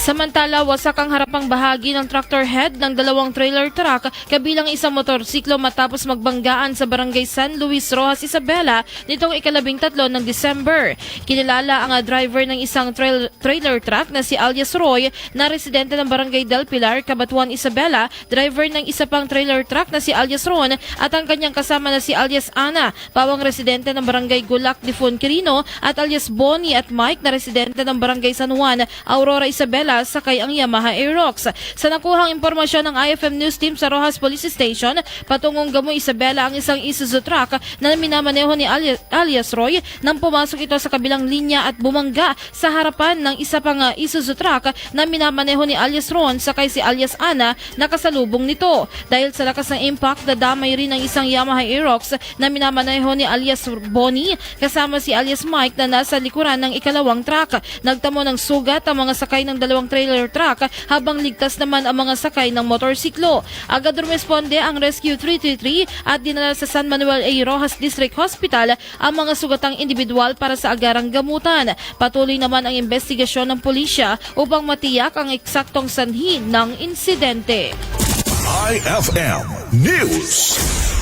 Samantala, wasak ang harapang bahagi ng tractor head ng dalawang trailer truck kabilang isang motorsiklo matapos magbanggaan sa barangay San Luis Rojas, Isabela nitong ika-13 ng December. Kinilala ang driver ng isang trailer truck na si alias Roy na residente ng barangay Del Pilar, Cabanatuan, Isabela, driver ng isa pang trailer truck na si alias Ron at ang kanyang kasama na si alias Ana, pawang residente ng barangay Gulac, Difon, Quirino at alias Bonnie at Mike na residente ng barangay San Juan, Aurora, Isabela, sakay ang Yamaha Aerox. Sa nakuhang impormasyon ng IFM News Team sa Rojas Police Station, patungong Gamoy, Isabela ang isang Isuzu truck na minamaneho ni alias Roy nang pumasok ito sa kabilang linya at bumangga sa harapan ng isa pang Isuzu truck na minamaneho ni alias Ron sakay si alias Ana na kasalubong nito. Dahil sa lakas ng impact, dadamay rin ang isang Yamaha Aerox na minamaneho ni alias Bonnie kasama si alias Mike na nasa likuran ng ikalawang truck. Nagtamo ng sugat ang mga sakay ng dalawang trailer truck habang ligtas naman ang mga sakay ng motorsiklo. Agad rumesponde ang Rescue 333 at dinala sa San Manuel A. Rojas District Hospital ang mga sugatang individual para sa agarang gamutan. Patuloy naman ang investigasyon ng pulisya upang matiyak ang eksaktong sanhi ng insidente. IFM News.